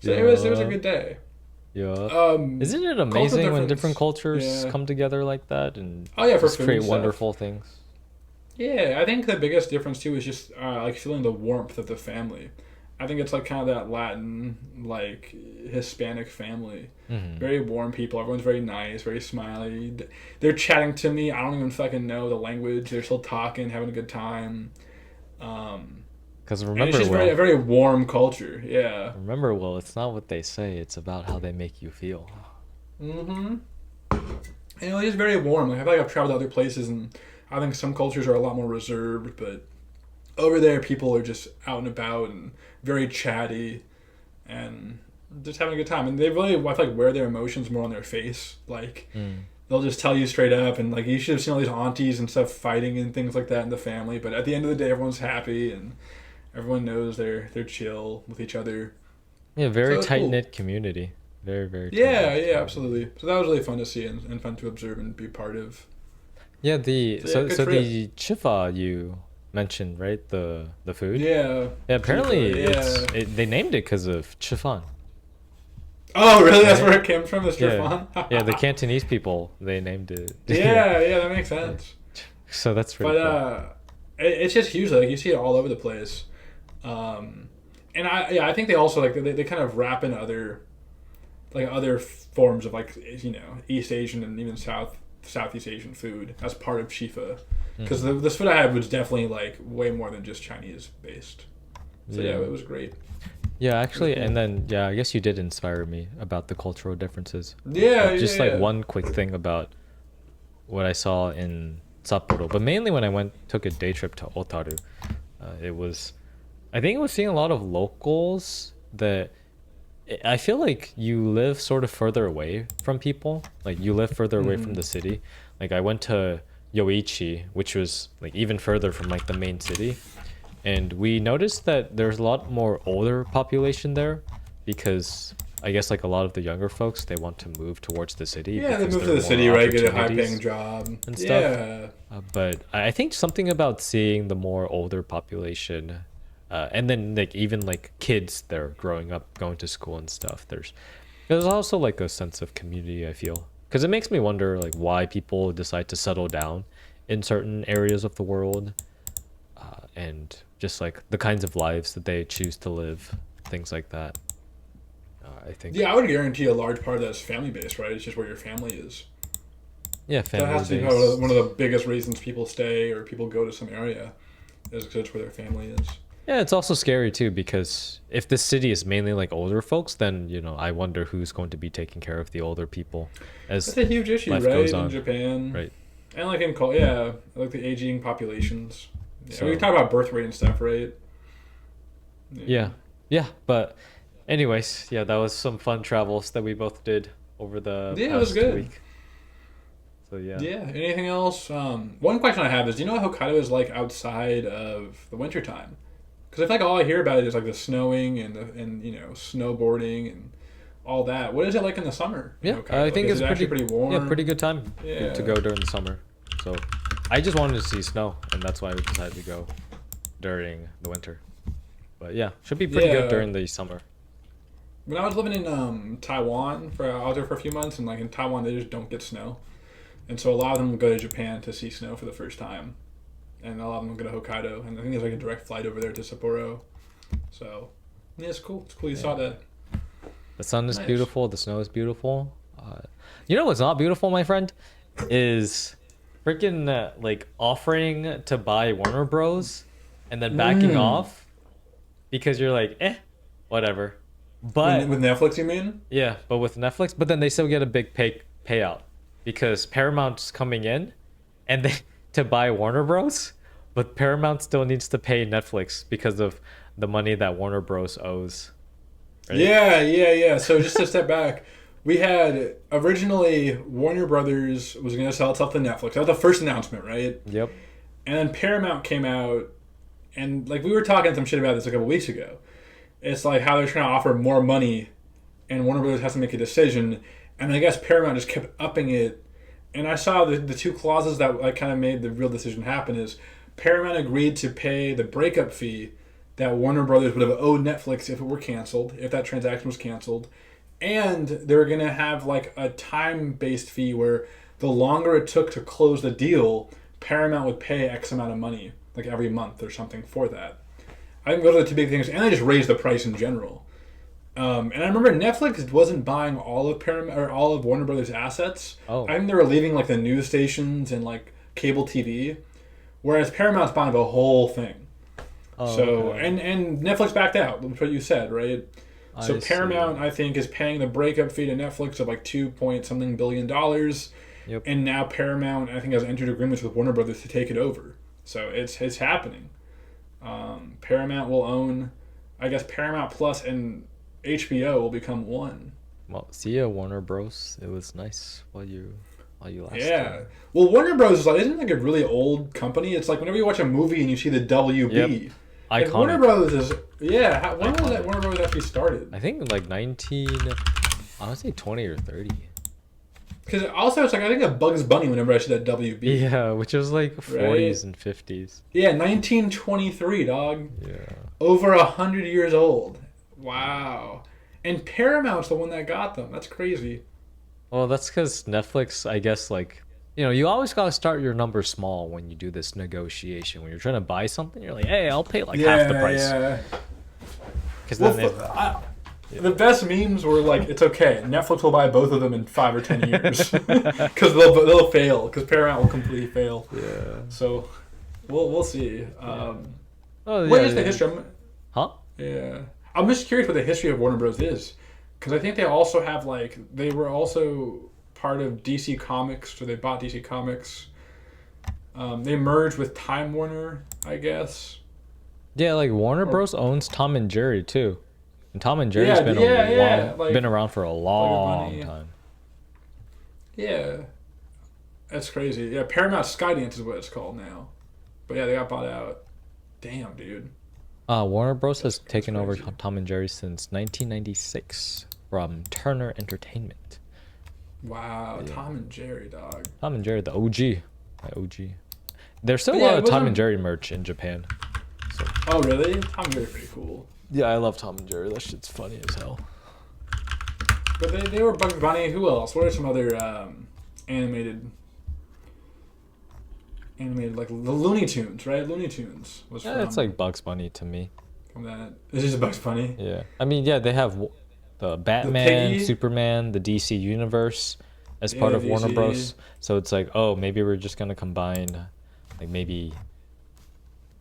So it was a good day. Yeah. Isn't it amazing when different cultures come together like that and for just food create and wonderful things? Yeah, I think the biggest difference too is just like feeling the warmth of the family. I think it's like kind of that Latin, like Hispanic family. Very warm people. Everyone's very nice, very smiley. They're chatting to me. I don't even fucking know the language. They're still talking, having a good time. Because And remember, it's just a very warm culture. Yeah. remember, Will, it's not what they say. It's about how they make you feel. And it was just very warm. Like I feel like I've traveled to other places, and I think some cultures are a lot more reserved, but over there, people are just out and about and very chatty, and just having a good time, and they really, I feel like, wear their emotions more on their face. Like, they'll just tell you straight up, and like you should have seen all these aunties and stuff fighting and things like that in the family. But at the end of the day, everyone's happy and everyone knows they're chill with each other. Yeah, very So it's tight cool. knit community. Very very. Yeah, tight-knit yeah, absolutely. So that was really fun to see and fun to observe and be part of. Yeah, the So yeah, good trip. the chifa you mentioned, right? The food. Yeah. Yeah, apparently Yeah. they named it because of chiffon. Oh, really? That's Right? where it came from, the Yeah, Strafon? yeah. The Cantonese people they named it. Yeah, yeah, that makes sense. So that's But pretty cool. it's just huge. Like you see it all over the place. And I think they also like they kind of wrap in other forms of like East Asian and even Southeast Asian food as part of chifa. Because this food I had was definitely like way more than just Chinese based. So yeah, it was great. Yeah, actually, cool. and then yeah, I guess you did inspire me about the cultural differences. Yeah, Just yeah, like yeah. one quick thing about what I saw in Sapporo, but mainly when I took a day trip to Otaru, it was, I think it was seeing a lot of locals that I feel like you live sort of further away from people. Like you live further away from the city. Like I went to Yoichi, which was like even further from like the main city, and we noticed that there's a lot more older population there because I guess like a lot of the younger folks they want to move towards the city Yeah, they because move there to are the more city, right? Get a high opportunities paying job and stuff. Yeah. But I think something about seeing the more older population, and then like even like kids they're growing up, going to school and stuff. There's also like a sense of community. I feel because it makes me wonder like why people decide to settle down in certain areas of the world, and just like the kinds of lives that they choose to live, things like that. I think Yeah, I would guarantee a large part of that is family based, right? It's just where your family is. yeah, That family has to be based. one of the biggest reasons people stay or people go to some area is because it's where their family is. Yeah, it's also scary too because if this city is mainly like older folks, then I wonder who's going to be taking care of the older people That's as a huge issue, life right? goes In on, Japan. right? And like like the aging populations. Yeah, So we talk about birth rate and stuff, right? yeah, yeah. But anyways, yeah, that was some fun travels that we both did over the Yeah, it was past good. week. So yeah. Yeah. Anything else? One question I have is, do you know what Hokkaido is like outside of the wintertime? Because I feel like all I hear about it is like the snowing and snowboarding and all that. What is it like in the summer in Yeah, Hokkaido? I Like, think is it's it actually pretty warm? yeah, pretty good time Yeah. to go during the summer. So I just wanted to see snow, and that's why we decided to go during the winter. But yeah, should be pretty Yeah. good during the summer. When I was living in Taiwan, I was there for a few months, and like in Taiwan, they just don't get snow, and so a lot of them will go to Japan to see snow for the first time, and a lot of them will go to Hokkaido, and I think there's like a direct flight over there to Sapporo. So yeah, it's cool. It's cool you saw that. The sun is Nice. beautiful. The snow is beautiful. You know what's not beautiful, my friend, is freaking like offering to buy Warner Bros. And then backing off because you're like, whatever. But With Netflix, you mean? yeah, but with Netflix, but then they still get a big payout because Paramount's coming in, and they to buy Warner Bros. But Paramount still needs to pay Netflix because of the money that Warner Bros. Owes. Right? Yeah. So just to step back, we had originally Warner Brothers was going to sell itself to Netflix. That was the first announcement, right? Yep. And then Paramount came out, and like we were talking some shit about this a couple weeks ago. It's like how they're trying to offer more money, and Warner Brothers has to make a decision. And I guess Paramount just kept upping it. And I saw the two clauses that like kind of made the real decision happen is Paramount agreed to pay the breakup fee that Warner Brothers would have owed Netflix if it were canceled, if that transaction was canceled. And they were going to have like a time-based fee where the longer it took to close the deal, Paramount would pay X amount of money, like every month or something for that. I think those are the two big things. And they just raised the price in general. And I remember Netflix wasn't buying all of Paramount or all of Warner Brothers' assets. Oh. I think they were leaving like the news stations and like cable TV, whereas Paramount's buying the whole thing. Oh, So okay. and Netflix backed out. That's what you said, right? So I see. Paramount, I think, is paying the breakup fee to Netflix of like $2 billion. Yep. And now Paramount, I think, has entered agreements with Warner Brothers to take it over. So it's happening. Paramount will own, I guess, Paramount Plus and HBO will become one. Well, see ya, Warner Bros. It was nice while you lasted. Yeah. Well, Warner Bros. Isn't it like a really old company? It's like whenever you watch a movie and you see the WB. Yep. Like Iconic. Warner Bros. Is when was that Warner Bros. Actually started? I think like 19. I would say 20 or 30. Because also it's like I think of Bugs Bunny whenever I see that WB. Yeah, which was like 40s and 50s. Yeah, 1923, dog. Yeah. Over 100 years old. Wow. And Paramount's the one that got them. That's crazy. Well, that's because Netflix, I guess, like, you always got to start your number small when you do this negotiation. When you're trying to buy something, you're like, hey, I'll pay like half the price. Yeah. Because the best memes were like, it's okay. Netflix will buy both of them in 5 or 10 years. Because they'll fail. Because Paramount will completely fail. Yeah. So, we'll see. What is the history? Huh? Yeah. I'm just curious what the history of Warner Bros. Is. Because I think they also have, like, they were also part of DC Comics, so they bought DC Comics. They merged with Time Warner, I guess. Yeah, like Warner Bros. Owns Tom and Jerry, too. And Tom and Jerry's been around for a long time. Yeah. That's crazy. Yeah, Paramount Skydance is what it's called now. But yeah, they got bought out. Damn, dude. Warner Bros. Has taken over Tom and Jerry since 1996 from Turner Entertainment. Wow, yeah. Tom and Jerry, dog. Tom and Jerry, the OG. There's still a lot of Tom and Jerry merch in Japan. So. Oh, really? Tom and Jerry's pretty cool. Yeah, I love Tom and Jerry. That shit's funny as hell. But they were Bugs Bunny. Who else? What are some other animated like the Looney Tunes, right? Looney Tunes was from. Yeah, it's like Bugs Bunny to me. From that, this is Bugs Bunny. Yeah, I mean, yeah, they have the Batman, Superman, the DC universe as part of DC. Warner Bros. So it's like, oh, maybe we're just gonna combine, like maybe,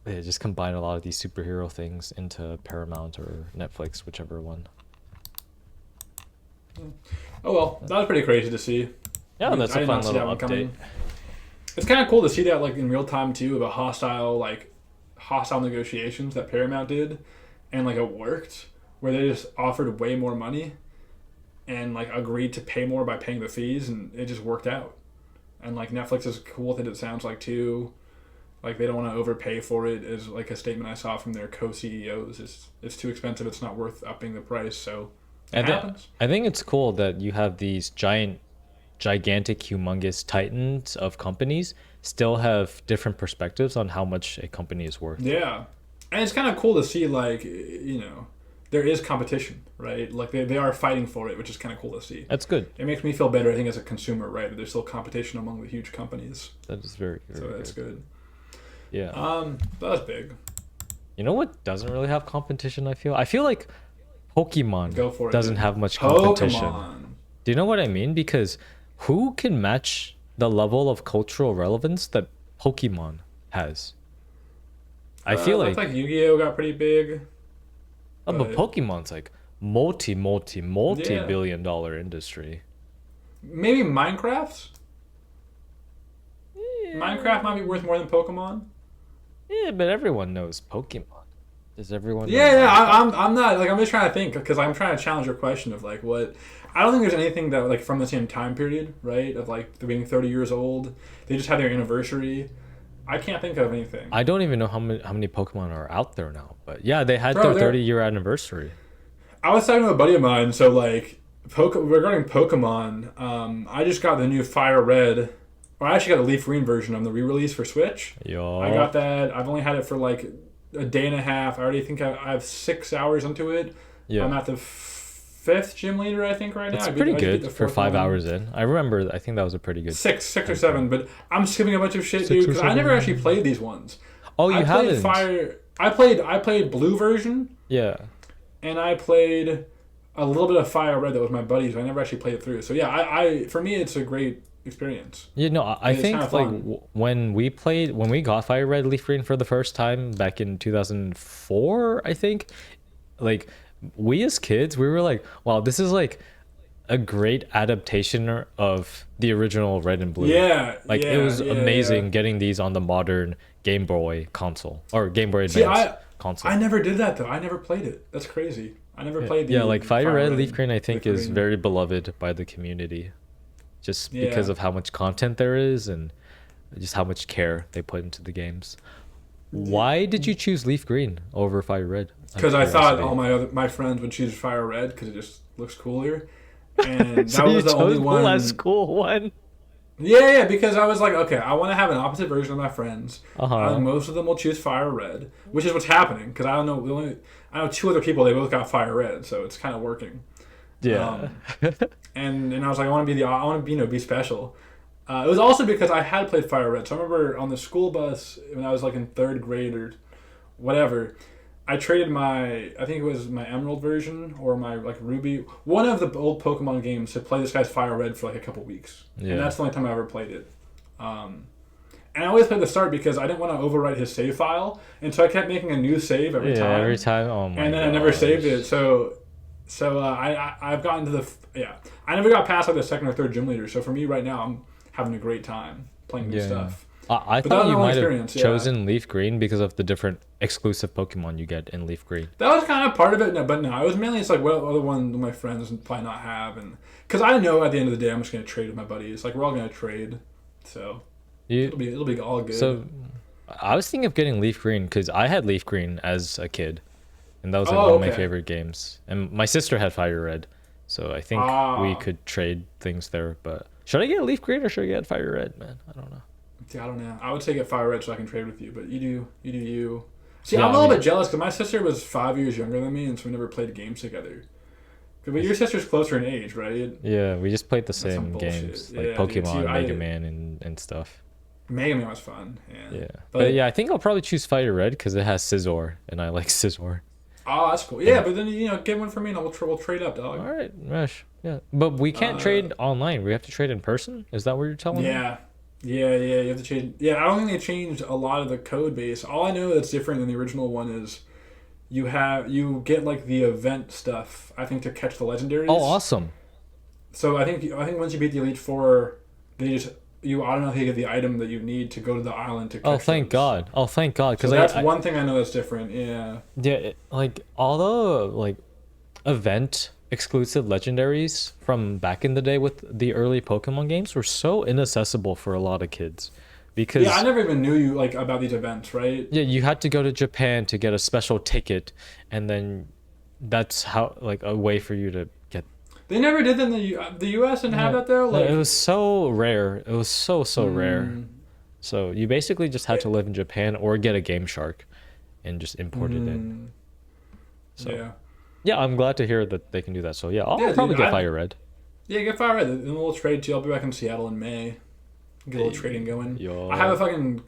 just combine a lot of these superhero things into Paramount or Netflix, whichever one. Oh well, that was pretty crazy to see. Yeah, that's a fun little update. It's kind of cool to see that like in real time too, about hostile negotiations that Paramount did, and like it worked, where they just offered way more money, and like agreed to pay more by paying the fees, and it just worked out. And like Netflix is cool with it. It sounds like too, like they don't want to overpay for it. Is like a statement I saw from their co-CEOs. It's too expensive. It's not worth upping the price. So it happens. I think it's cool that you have these gigantic, humongous titans of companies still have different perspectives on how much a company is worth. Yeah. And it's kind of cool to see, like, there is competition, right? Like, they are fighting for it, which is kind of cool to see. That's good. It makes me feel better, I think, as a consumer, right? That there's still competition among the huge companies. That is very, very So that's good. Yeah. That was big. You know what doesn't really have competition, I feel like Pokemon doesn't have much competition. Pokemon. Do you know what I mean? Because who can match the level of cultural relevance that Pokemon has? I feel like Yu-Gi-Oh got pretty big. But Pokemon's like multi-billion-dollar industry. Maybe Minecraft? Yeah. Minecraft might be worth more than Pokemon. Yeah, but everyone knows Pokemon. Does everyone? I'm not like I'm just trying to think because I'm trying to challenge your question of like what. I don't think there's anything that like from the same time period, right? Of like being 30 years old, they just had their anniversary. I can't think of anything. I don't even know how many Pokemon are out there now, but yeah, they had their 30-year anniversary. I was talking to a buddy of mine, so like regarding Pokemon, I just got the new FireRed. Or I actually got the LeafGreen version of the re-release for Switch. Yo. I got that. I've only had it for like a day and a half. I already think I have 6 hours into it. Yeah. I'm at the 5th gym leader, I think, right now. It's pretty good for 5 hours in. I remember, I think that was a pretty good. Six or 7, but I'm skipping a bunch of shit, dude, because I never actually played these ones. Oh, you haven't? I played blue version. Yeah. And I played a little bit of FireRed that was my buddy's. I never actually played it through. So yeah, I for me, it's a great experience. You know, I think like when we got FireRed LeafGreen for the first time back in 2004, I think, like we as kids, we were like, wow, this is like a great adaptation of the original Red and Blue. Yeah. Like it was amazing getting these on the modern Game Boy console or Game Boy Advance console. I never did that though. I never played it. That's crazy. I never played the Yeah, like Fire Red, Leaf Green, I think Leaf is Green. very beloved by the community, just because Yeah. of how much content there is and just how much care they put into the games. Why did you choose Leaf Green over Fire Red? Because I thought all my friends would choose Fire Red because it just looks cooler, and So that you was the chose only the one. less cool one. Yeah, because I was like, okay, I want to have an opposite version of my friends. Uh-huh. Most of them will choose Fire Red, which is what's happening. Because I don't know, I know two other people. They both got Fire Red, so it's kind of working. Yeah. And I was like, I want to be special. It was also because I had played Fire Red. So I remember on the school bus when I was like in third grade or whatever, I traded I think it was my Emerald version or my like Ruby, one of the old Pokemon games, to play this guy's Fire Red for like a couple weeks. Yeah. And that's the only time I ever played it. And I always played the start because I didn't want to overwrite his save file, and so I kept making a new save every time. Every time. Oh my god. And then I never saved it. So I've gotten to I never got past like the second or third gym leader. So for me right now, I'm having a great time playing new stuff. I But that thought was you my might have experience, chosen Leaf Green because of the different exclusive Pokemon you get in Leaf Green. That was kind of part of it, but no, it was mainly it's like what other one my friends probably not have, and because I know at the end of the day I'm just gonna trade with my buddies. Like we're all gonna trade, so it'll be all good. So I was thinking of getting Leaf Green because I had Leaf Green as a kid, and that was like Oh, one of my okay. favorite games. And my sister had Fire Red, so I think we could trade things there. But should I get Leaf Green or should I get Fire Red, man? I don't know. See, I don't know. I would say get Fire Red so I can trade with you, but you do you. See, Yeah, I'm a little bit jealous because my sister was 5 years younger than me, and so we never played games together. But your sister's closer in age, right? Yeah, we just played the some same bullshit. games like Yeah, dude, Pokemon, see, Mega Man, and stuff. Mega Man was fun. Yeah. Yeah, but yeah, I think I'll probably choose Fire Red because it has Scizor, and I like Scizor. Oh, that's cool. Yeah, but then get one for me, and we'll trade up, dog. All right, Mesh. Yeah, but we can't trade online. We have to trade in person. Is that what you're telling me? Yeah. Yeah, you have to change. Yeah, I don't think they changed a lot of the code base. All I know that's different than the original one is you get like the event stuff, I think, to catch the legendaries. Oh, awesome. So I think once you beat the Elite Four, you automatically get the item that you need to go to the island to catch Oh, thank those. God. Oh, thank God. So that's one thing I know that's different. Yeah. Yeah, like all the like event exclusive legendaries from back in the day with the early Pokemon games were so inaccessible for a lot of kids because Yeah, I never even knew you about these events, right? yeah, you had to go to Japan to get a special ticket, and then that's how like a way for you to get. They never did that in the U.S. didn't have that though. Like It was so rare. It was so rare. So you basically just had to live in Japan or get a Game Shark, and just import it in. So. Yeah. Yeah, I'm glad to hear that they can do that. So yeah, I'll Yeah, probably dude, get Fire Red. Yeah, get Fire Red. Then we'll trade too. I'll be back in Seattle in May. Get a little trading going. Yo. I have a fucking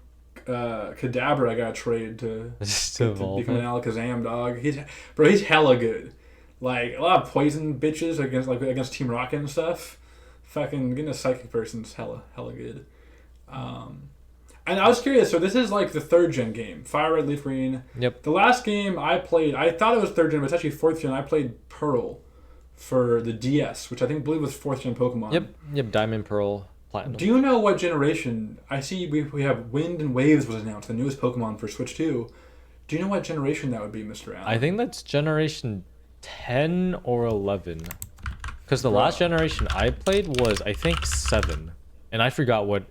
Kadabra I got to trade to evolve become it. an Alakazam, dog. He's hella good. Like, a lot of poison bitches against Team Rocket and stuff. Fucking getting a psychic person's hella good. And I was curious, so this is like the 3rd gen game. Fire Red, Leaf Green. Yep. The last game I played, I thought it was 3rd gen, but it's actually 4th gen. I played Pearl for the DS, which I believe was 4th gen Pokemon. Yep. Diamond, Pearl, Platinum. Do you know what generation? I see we have Wind and Waves was announced, the newest Pokemon for Switch 2. Do you know what generation that would be, Mr. Allen? I think that's generation 10 or 11. Because the last generation I played was, I think, 7. And I forgot what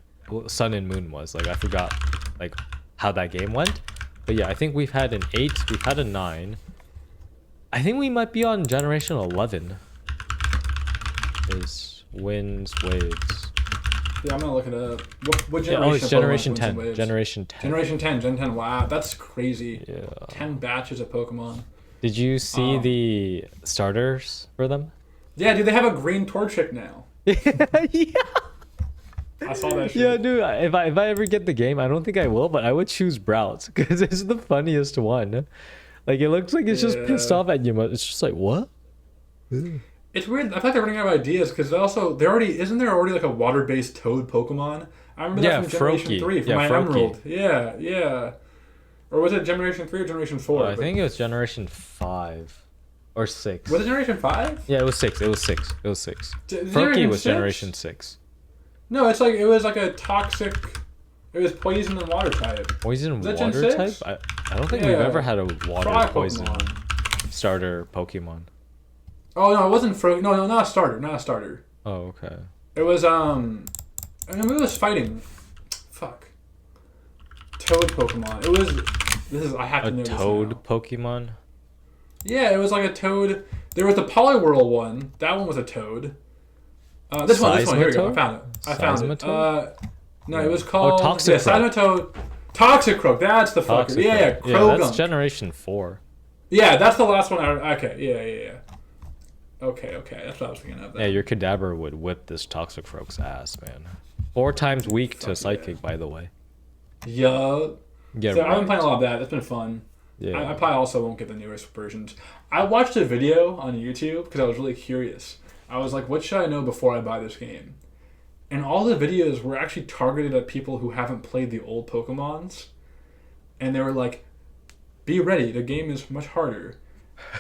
Sun and Moon was. Like, I forgot like how that game went. But yeah, I think we've had an 8, we've had a 9. I think we might be on generation 11. Is Winds, Waves. Yeah, I'm gonna look it up. What Yeah, generation? it's of generation Pokemon 10. Winds and Waves? Generation 10. Generation 10. Gen 10. Wow, that's crazy. Yeah. 10 batches of Pokemon. Did you see the starters for them? Yeah, dude, they have a green Torchic now. Yeah. I saw that shit. Yeah, dude. If I ever get the game, I don't think I will, but I would choose BROWT because it's the funniest one. Like it looks like it's just pissed off at you, but it's just like what? It's weird. I feel like they're running out of ideas because isn't there already like a water-based Toad Pokemon? I remember that from Generation Froakie. 3 from Yeah, my Froakie. Emerald. Yeah. Or was it Generation 3 or Generation 4? I think it was generation 5 or 6. Was it Generation 5? Yeah, it was 6. It was 6. It was 6. Froakie Generation was 6? generation 6. No, it was like a toxic. It was poison and water type. Poison Was that Gen water 6? type? I don't think we've ever had a water Frog poison Pokemon. starter Pokemon. Oh no, it wasn't No, not a starter. Not a starter. Oh, okay. It was I mean, it was fighting. Fuck. Toad Pokemon. It was. I have to know this now. A Toad Pokemon. Yeah, it was like a Toad. There was the Poliwhirl one. That one was a Toad. This one. Here we go. I found it. No, it was called. Oh, Toxicroak. Yeah, Seismitoad. Toxicroak. That's the fucker. Yeah, Croagunk. That's Generation 4. Yeah, that's the last one. Okay. Yeah. Okay. That's what I was thinking of. Yeah, your Kadabra would whip this Toxicroak's ass, man. 4 times weak to Psychic, by the way. Yeah. So I've been playing a lot of that. It's been fun. Yeah. I probably also won't get the newest versions. I watched a video on YouTube because I was really curious. I was like, what should I know before I buy this game? And all the videos were actually targeted at people who haven't played the old Pokemons. And they were like, be ready, the game is much harder.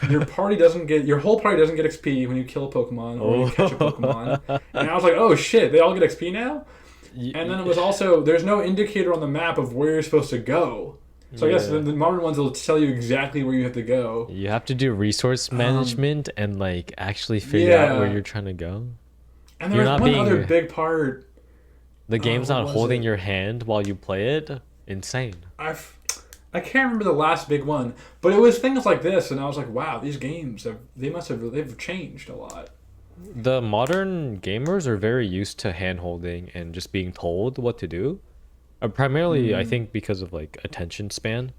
Your whole party doesn't get XP when you kill a Pokemon or you catch a Pokemon. And I was like, oh shit, they all get XP now? And then it was also, there's no indicator on the map of where you're supposed to go. So I guess the modern ones will tell you exactly where you have to go. You have to do resource management and like actually figure out where you're trying to go. And there was one other big part. The game's not holding your hand while you play it. Insane. I can't remember the last big one, but it was things like this, and I was like, wow, these games they've changed a lot. The modern gamers are very used to hand holding and just being told what to do. Primarily, I think because of like attention span.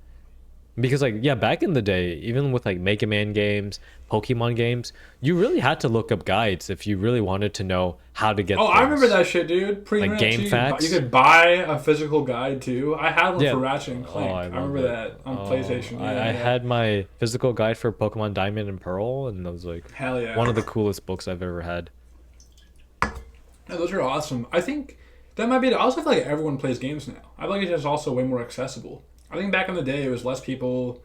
Because like, yeah, back in the day, even with like Mega Man games, Pokemon games, you really had to look up guides if you really wanted to know how to get things. I remember that shit, dude. Like game facts. You could buy a physical guide too. I had one for Ratchet and Clank. I remember that on PlayStation. I had my physical guide for Pokemon Diamond and Pearl, and that was like hell yeah, one of the coolest books I've ever had. Yeah, those are awesome. I think that might be it. I also feel like everyone plays games now. I feel like it's just also way more accessible. I think back in the day, it was less people.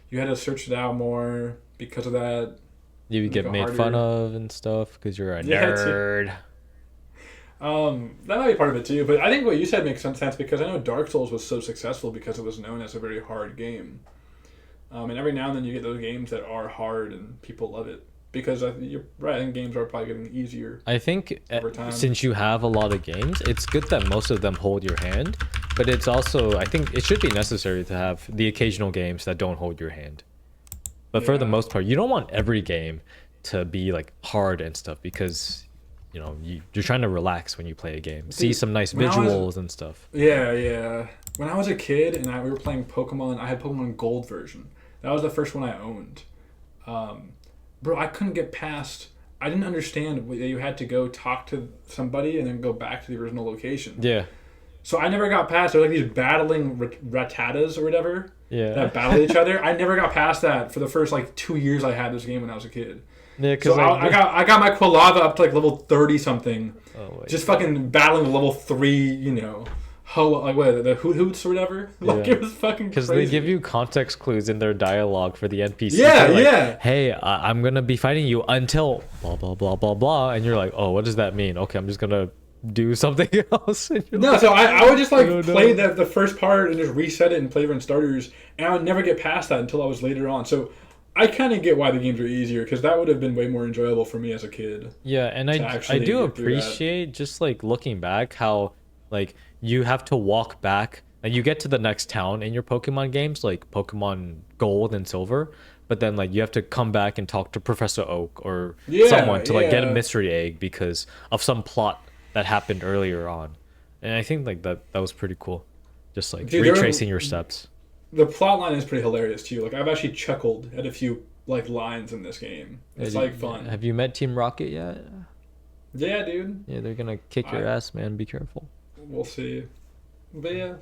You had to search it out more because of that. You would get made fun of and stuff because you're a nerd. That might be part of it too. But I think what you said makes some sense because I know Dark Souls was so successful because it was known as a very hard game. And every now and then you get those games that are hard and people love it. Because you're right, I think games are probably getting easier. I think since you have a lot of games, it's good that most of them hold your hand. But it's also, I think it should be necessary to have the occasional games that don't hold your hand. But for the most part, you don't want every game to be like hard and stuff because, you know, you're trying to relax when you play a game. See some nice visuals and stuff. Yeah. When I was a kid and we were playing Pokemon, I had Pokemon Gold version. That was the first one I owned. Bro, I couldn't get past. I didn't understand that you had to go talk to somebody and then go back to the original location. Yeah. So I never got past. There were like these battling Rattatas or whatever. Yeah. That battled each other. I never got past that for the first like 2 years I had this game when I was a kid. Yeah, because so I got my Quilava up to like level 30 something. Oh, just fucking battling level 3. You know. The hoots or whatever. Like it was fucking crazy. Because they give you context clues in their dialogue for the NPC. Yeah. Hey, I'm gonna be fighting you until blah blah blah blah blah, and you're like, oh, what does that mean? Okay, I'm just gonna do something else. No, so I would just like play the first part and just reset it and play different starters, and I would never get past that until I was later on. So I kind of get why the games are easier because that would have been way more enjoyable for me as a kid. Yeah, and I do appreciate just like looking back how like you have to walk back and you get to the next town in your Pokemon games like Pokemon Gold and Silver, but then like you have to come back and talk to Professor Oak or someone to like get a mystery egg because of some plot that happened earlier on. And I think like that was pretty cool, just like retracing your steps. The plot line is pretty hilarious too. Like I've actually chuckled at a few like lines in this game. It's like fun. Have you met Team Rocket yet? Yeah, dude. Yeah, they're gonna kick your ass, man. Be careful. We'll see. But yeah,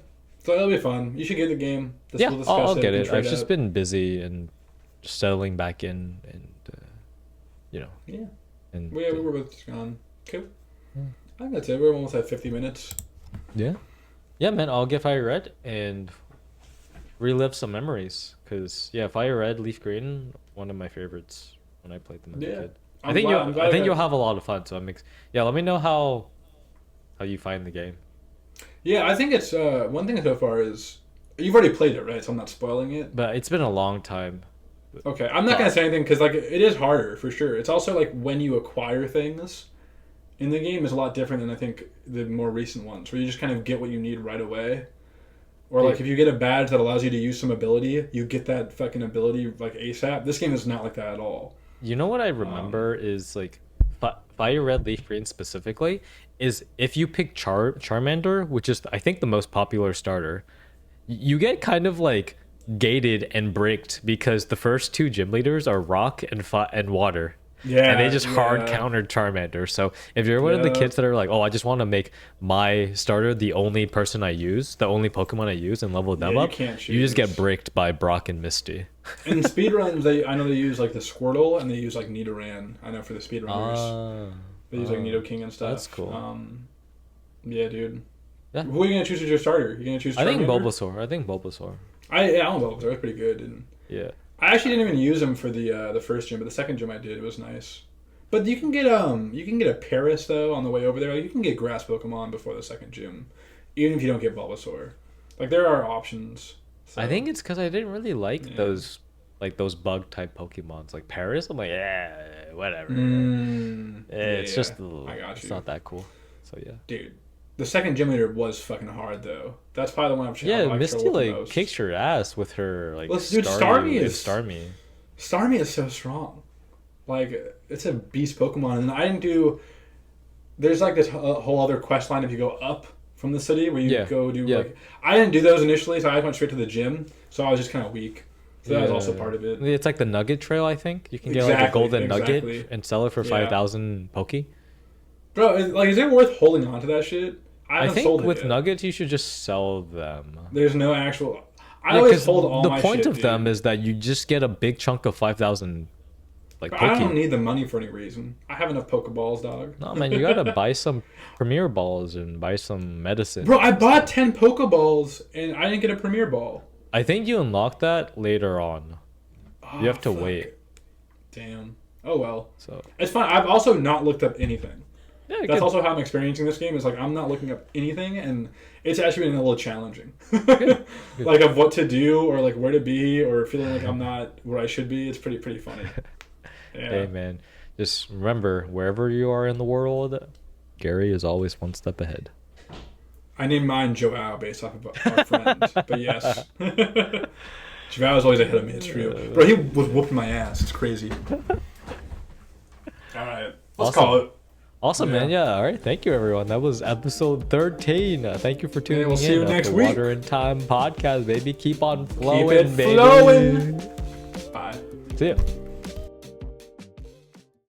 so it'll be fun. You should get the game. I'll get it. I've just been busy and just settling back in, and you know. Yeah. And we were both gone. Cool. I think that's it. We're almost at 50 minutes. Yeah. Yeah, man. I'll get FireRed and relive some memories. Cause FireRed, LeafGreen, one of my favorites when I played them as a kid. I think you'll have a lot of fun. So let me know how you find the game. Yeah, I think it's one thing so far is you've already played it, right? So I'm not spoiling it. But it's been a long time. Okay, I'm not gonna say anything because like it is harder for sure. It's also like when you acquire things in the game is a lot different than I think the more recent ones, where you just kind of get what you need right away. Or like if you get a badge that allows you to use some ability, you get that fucking ability like ASAP. This game is not like that at all. You know what I remember is like FireRed LeafGreen specifically is if you pick Charmander, which is I think the most popular starter, you get kind of like gated and bricked because the first two gym leaders are rock and water. Yeah, and they just hard countered Charmander. So if you're one of the kids that are like, oh, I just want to make my starter the only person I use, the only Pokemon I use, and level them up, you just get bricked by Brock and Misty. In speedruns, I know they use like the Squirtle and they use like Nidoran. I know for the speedrunners, they use like Nidoking and stuff. That's cool. Yeah, dude. Yeah. Who are you gonna choose as your starter? You gonna choose? Charmander? I think Bulbasaur. I want Bulbasaur. That's pretty good. And yeah. I actually didn't even use him for the first gym, but the second gym I did. It was nice. But you can get a Paris though on the way over there. Like, you can get grass Pokemon before the second gym, even if you don't get Bulbasaur. Like there are options. So. I think it's because I didn't really like those bug type Pokemons like Paris. I'm like, yeah, whatever. It's just it's not that cool. So yeah, dude. The second gym leader was fucking hard though. That's probably the one I've Yeah, Misty like kicks your ass with her like. Well, dude, Starmie is so strong. Like it's a beast Pokemon, and I didn't do. There's like this whole other quest line if you go up from the city where you go do like. I didn't do those initially, so I went straight to the gym. So I was just kind of weak. So that was also part of it. It's like the Nugget Trail, I think. You can get like a golden nugget and sell it for 5,000 Poke. Bro, is it worth holding on to that shit? I think with nuggets you should just sell them. There's no actual. I always hold all my shit. The point of them is that you just get a big chunk of 5,000. Like Poke. I don't need the money for any reason. I have enough Pokeballs, dog. No man, you gotta buy some Premier Balls and buy some medicine. Bro, I bought 10 Pokeballs and I didn't get a Premier Ball. I think you unlock that later on. You have to wait. Damn. Oh well. So it's fine. I've also not looked up anything. Yeah, that's also how I'm experiencing this game. Is like I'm not looking up anything, and it's actually been a little challenging. Good. Like of what to do, or like where to be, or feeling like I'm not where I should be. It's pretty funny. Yeah. Hey man, just remember wherever you are in the world, Gary is always one step ahead. I named mine Joao based off of our friend, but yes, Joao is always ahead of me. It's true, bro. He was whooping my ass. It's crazy. All right, let's call it. Awesome, man. Yeah. All right. Thank you, everyone. That was episode 13. Thank you for tuning in. We'll see you next week. Water and Time podcast, baby. Keep on flowing, Keep it baby. flowing. Bye. See ya.